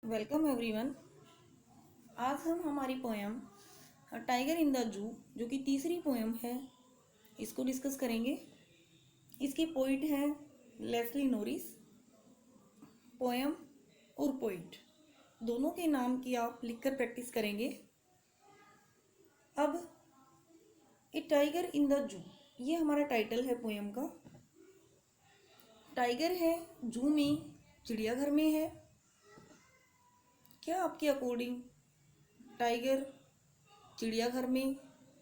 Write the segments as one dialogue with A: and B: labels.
A: Welcome everyone. आज हम हमारी poem tiger in the zoo, जो कि तीसरी पोएम है, इसको डिस्कस करेंगे। इसके पोइट हैं लेस्ली नोरिस। पोएम और पोइट दोनों के नाम की आप लिखकर प्रैक्टिस करेंगे। अब ए टाइगर इन द जू, ये हमारा टाइटल है पोएम का। टाइगर है जू में, चिड़ियाघर में है। क्या आपके अकॉर्डिंग टाइगर चिड़ियाघर में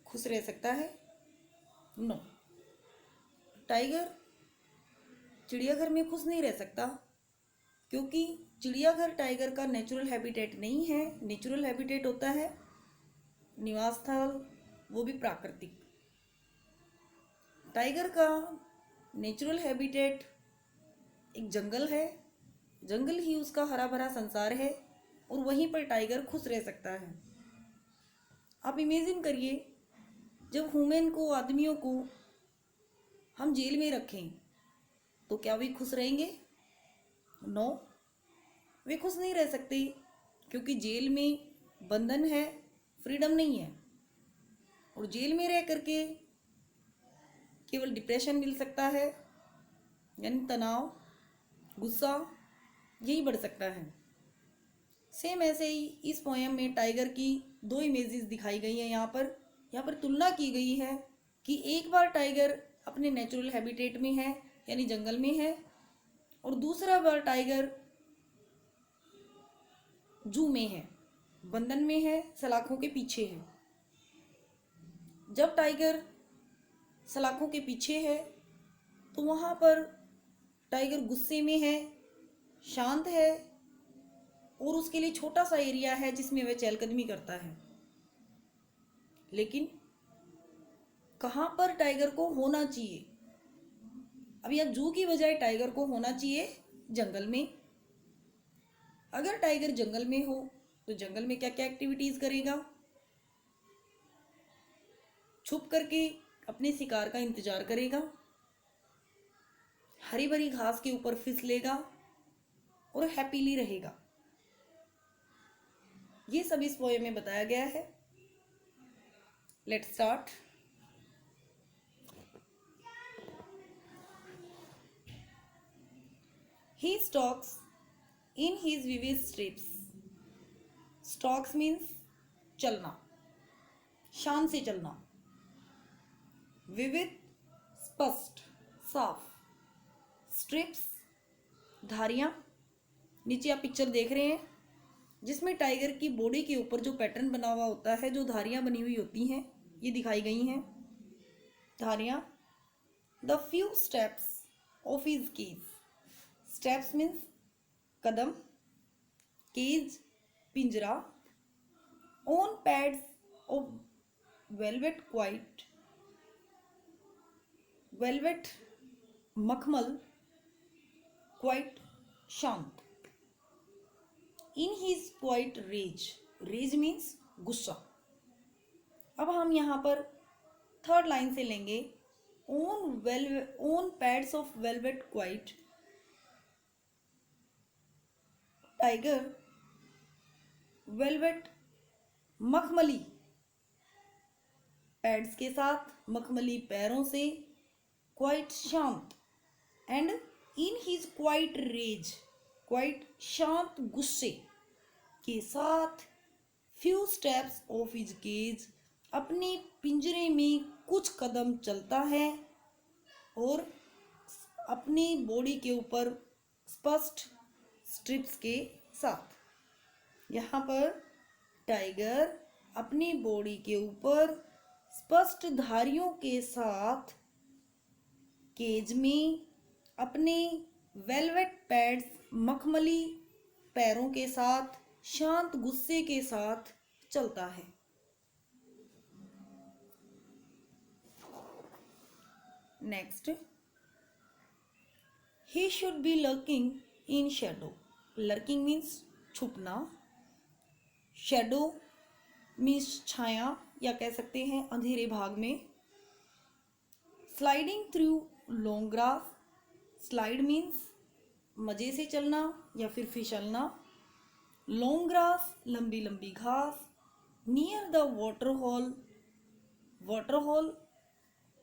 A: खुश रह सकता है? नो, टाइगर चिड़ियाघर में खुश नहीं रह सकता, क्योंकि चिड़ियाघर टाइगर का नेचुरल हैबिटेट नहीं है। नेचुरल हैबिटेट होता है निवास स्थल, वो भी प्राकृतिक। टाइगर का नेचुरल हैबिटेट एक जंगल है। जंगल ही उसका हरा भरा संसार है और वहीं पर टाइगर खुश रह सकता है। आप इमेजिन करिए, जब ह्यूमन को, आदमियों को हम जेल में रखें तो क्या वे खुश रहेंगे? नो, वे खुश नहीं रह सकते, क्योंकि जेल में बंधन है, फ्रीडम नहीं है। और जेल में रह करके केवल डिप्रेशन मिल सकता है, यानी तनाव, गुस्सा, यही बढ़ सकता है। सेम ऐसे ही इस पोएम में टाइगर की दो इमेजेस दिखाई गई हैं। यहाँ पर तुलना की गई है कि एक बार टाइगर अपने नेचुरल हैबिटेट में है, यानी जंगल में है, और दूसरा बार टाइगर जू में है, बंधन में है, सलाखों के पीछे है। जब टाइगर सलाखों के पीछे है तो वहाँ पर टाइगर गुस्से में है, शांत है, और उसके लिए छोटा सा एरिया है जिसमें वह चहलकदमी करता है। लेकिन कहाँ पर टाइगर को होना चाहिए? अब यह जू की बजाय टाइगर को होना चाहिए जंगल में। अगर टाइगर जंगल में हो तो जंगल में क्या क्या एक्टिविटीज करेगा? छुप करके अपने शिकार का इंतजार करेगा, हरी भरी घास के ऊपर फिसलेगा और हैप्पीली रहेगा। ये सब इस पोएम में बताया गया है। Let's start. He stalks in his vivid steps. Stalks means चलना, शान से चलना। विविध, स्पष्ट, साफ। स्ट्रिप्स, धारियां। नीचे आप पिक्चर देख रहे हैं जिसमें टाइगर की बॉडी के ऊपर जो पैटर्न बना हुआ होता है, जो धारियां बनी हुई होती हैं, ये दिखाई गई हैं धारियां। The few steps of his cage. Steps means कदम, केज पिंजरा। On pads of velvet quiet, velvet मखमल, क्वाइट शांत। In his quiet rage, rage means गुस्सा। अब हम यहाँ पर थर्ड लाइन से लेंगे। On pads of velvet quiet, tiger velvet मखमली पैड्स के साथ, मखमली पैरों से, क्वाइट शांत, and in his quiet rage, quiet शांत गुस्से के साथ, few steps of his cage, अपने पिंजरे में कुछ कदम चलता है और अपनी बॉडी के ऊपर स्पष्ट स्ट्रिप्स के साथ। यहाँ पर टाइगर अपनी बॉडी के ऊपर स्पष्ट धारियों के साथ केज में अपने वेलवेट पैड्स, मखमली पैरों के साथ, शांत गुस्से के साथ चलता है। Next, he should be lurking in shadow. Lurking means छुपना, शेडो मीन्स छाया, या कह सकते हैं अंधेरे भाग में। Sliding through long grass, slide means मजे से चलना या फिर फिसलना। लॉन्ग ग्रास लंबी लंबी घास, near the water hole, water hole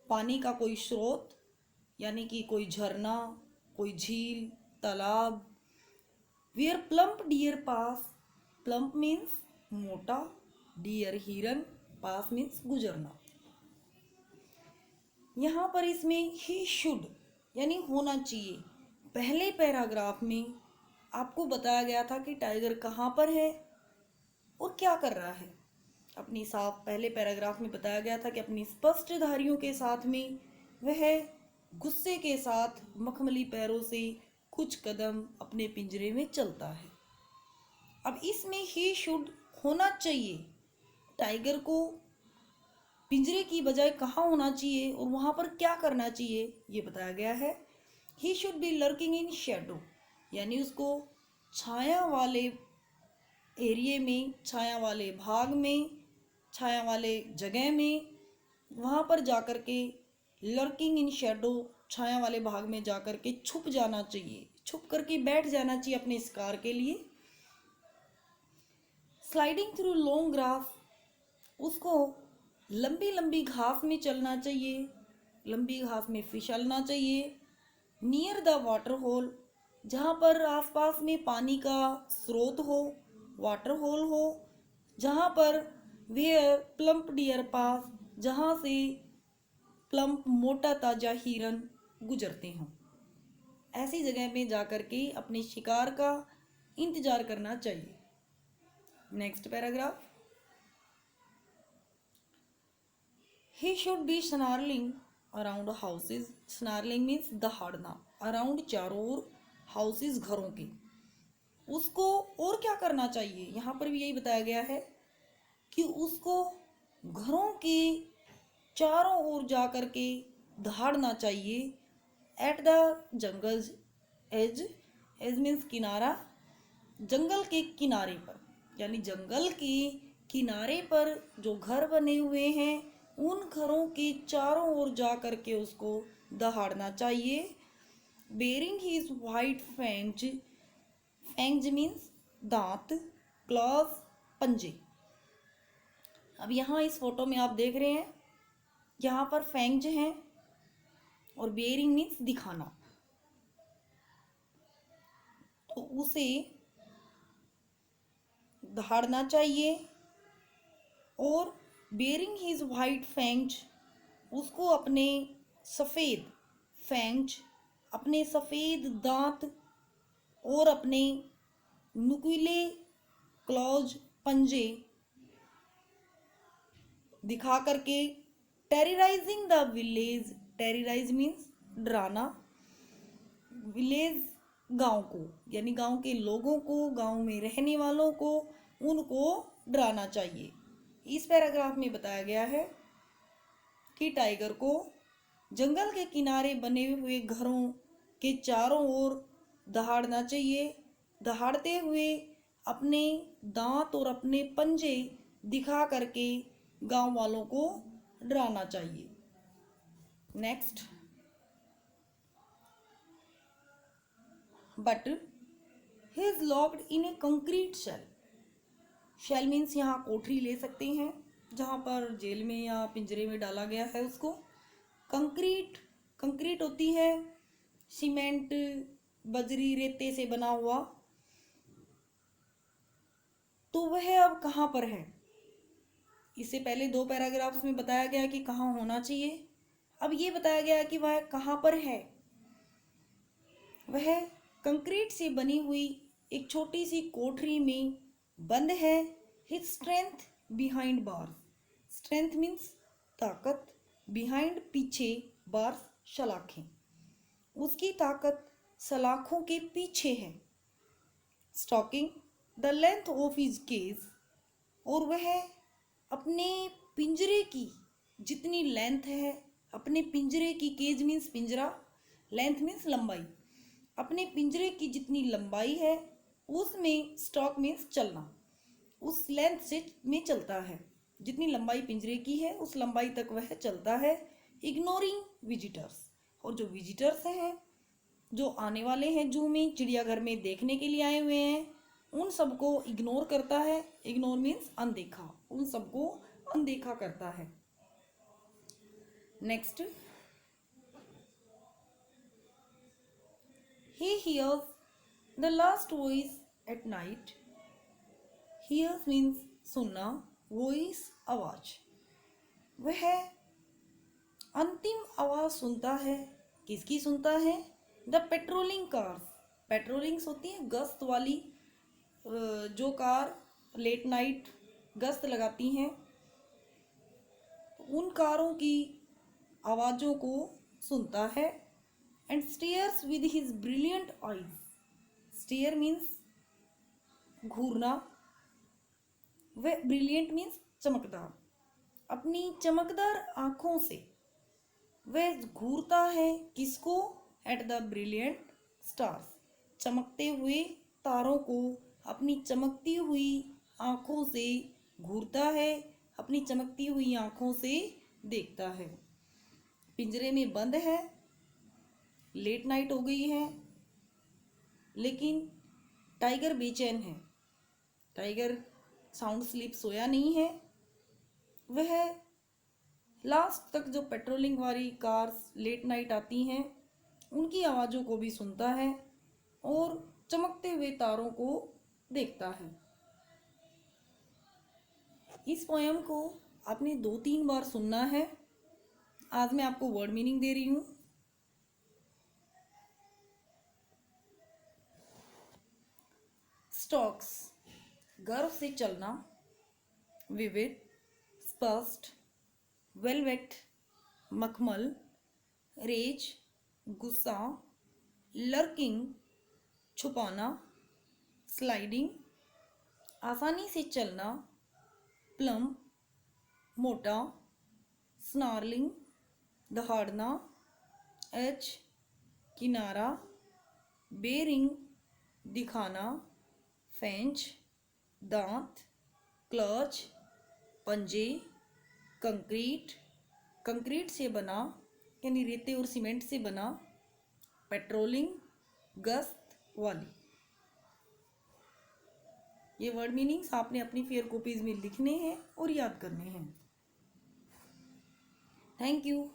A: पानी का कोई स्रोत यानी कि कोई झरना, कोई झील, तालाब। Where plump deer pass, plump means मोटा, डियर हिरन, पास मीन्स गुजरना। यहाँ पर इसमें ही शुड यानी होना चाहिए। पहले पैराग्राफ में आपको बताया गया था कि टाइगर कहाँ पर है और क्या कर रहा है। अपनी साफ पहले पैराग्राफ में बताया गया था कि अपनी स्पष्ट धारियों के साथ में वह गुस्से के साथ मखमली पैरों से कुछ कदम अपने पिंजरे में चलता है। अब इसमें ही शुड होना चाहिए। टाइगर को पिंजरे की बजाय कहाँ होना चाहिए और वहाँ पर क्या करना चाहिए ये बताया गया है। ही should be lurking in shadow यानी उसको छाया वाले एरिए में, छाया वाले भाग में, छाया वाले जगह में, वहाँ पर जाकर के लर्किंग इन शेडो छाया वाले भाग में जाकर के छुप जाना चाहिए, छुप करके बैठ जाना चाहिए अपने शिकार के लिए। स्लाइडिंग थ्रू लॉन्ग ग्रास उसको लंबी लंबी घास में चलना चाहिए, लंबी घास में फिसलना चाहिए। नियर द वाटर होल जहाँ पर आसपास में पानी का स्रोत हो, वाटर होल हो, जहाँ पर वेयर प्लम्प डियर पास जहाँ से प्लम्प मोटा ताजा हिरन गुजरते हों, ऐसी जगह में जाकर के अपने शिकार का इंतजार करना चाहिए। Next paragraph, he should be snarling around houses. Snarling means दहाड़ना, अराउंड चारों ओर, हाउसेज घरों के। उसको और क्या करना चाहिए, यहाँ पर भी यही बताया गया है कि उसको घरों के चारों ओर जा कर के दहाड़ना चाहिए। At the jungle edge, edge means किनारा, जंगल के किनारे पर यानी जंगल के किनारे पर जो घर बने हुए हैं उन घरों के चारों ओर जा कर के उसको दहाड़ना चाहिए। बेरिंग हिज वाइट फैंग्ज, फैंग्ज मीन्स दांत, क्लॉज पंजे। अब यहाँ इस फोटो में आप देख रहे हैं यहाँ पर फैंग्ज हैं और बेरिंग मीन्स दिखाना, तो उसे दहाड़ना चाहिए। और बेरिंग हिज वाइट फैंग्ज उसको अपने सफ़ेद फैंग्ज, अपने सफ़ेद दांत और अपने नुकीले क्लॉज पंजे दिखा करके terrorising the village, terrorise means डराना, विलेज गांव को यानी गांव के लोगों को, गांव में रहने वालों को, उनको डराना चाहिए। इस पैराग्राफ में बताया गया है कि टाइगर को जंगल के किनारे बने हुए घरों के चारों ओर दहाड़ना चाहिए, दहाड़ते हुए अपने दांत और अपने पंजे दिखा करके गांव वालों को डराना चाहिए। Next, but he is locked in a concrete shell. Shell means यहाँ कोठरी ले सकते हैं जहाँ पर जेल में या पिंजरे में डाला गया है उसको। कंक्रीट, कंक्रीट होती है सीमेंट, बजरी, रेते से बना हुआ। तो वह अब कहाँ पर है, इससे पहले दो पैराग्राफ्स में बताया गया कि कहाँ होना चाहिए, अब ये बताया गया कि वह कहाँ पर है। वह कंक्रीट से बनी हुई एक छोटी सी कोठरी में बंद है। His strength behind bars, strength means ताकत, बिहाइंड पीछे, बार्स सलाखें, उसकी ताकत सलाखों के पीछे है। Stalking the length of his cage, और वह अपने पिंजरे की जितनी लेंथ है, अपने पिंजरे की, केज मीन्स पिंजरा, लेंथ मीन्स लंबाई, अपने पिंजरे की जितनी लंबाई है उसमें, स्टॉक मीन्स चलना, उस लेंथ से में चलता है, जितनी लंबाई पिंजरे की है उस लंबाई तक वह चलता है। इग्नोरिंग विजिटर्स, और जो विजिटर्स हैं, जो आने वाले हैं जू में, चिड़ियाघर में देखने के लिए आए हुए हैं, उन सबको इग्नोर करता है। इग्नोर मीन्स अनदेखा, उन सबको अनदेखा करता है। Next, he hears the last voice at night. Hears means सुनना, voice आवाज। वह अंतिम आवाज सुनता है। किसकी सुनता है? The patrolling cars. पेट्रोलिंग्स होती है गश्त वाली, जो कार लेट नाइट गश्त लगाती हैं, उन कारों की आवाज़ों को सुनता है। And stares with his brilliant eyes. Stare means घूरना, वह ब्रिलियंट मीन्स चमकदार। अपनी चमकदार आँखों से वह घूरता है किसको? At the brilliant stars. चमकते हुए तारों को अपनी चमकती हुई आँखों से घूरता है, अपनी चमकती हुई आँखों से देखता है। पिंजरे में बंद है, लेट नाइट हो गई है, लेकिन टाइगर बेचैन है। टाइगर साउंड स्लीप सोया नहीं है। वह लास्ट तक जो पेट्रोलिंग वाली कार्स लेट नाइट आती हैं, उनकी आवाज़ों को भी सुनता है और चमकते हुए तारों को देखता है। इस पोएम को आपने 2-3 बार सुनना है। आज मैं आपको वर्ड मीनिंग दे रही हूँ। स्टॉक्स, गर्व से चलना। विविड, स्पष्ट। वेलवेट, मखमल। रेज, गुस्सा। लर्किंग, छुपाना। स्लाइडिंग, आसानी से चलना। प्लम, मोटा। स्नार्लिंग, दहाड़ना। एज, किनारा। बेरिंग, दिखाना। फेंच, दांत। क्लच, पंजे। कंक्रीट, कंक्रीट से बना यानी रेते और सीमेंट से बना। पेट्रोलिंग, गश्त वाली। ये वर्ड मीनिंग्स आपने अपनी फेयर कॉपीज में लिखने हैं और याद करने हैं। Thank you.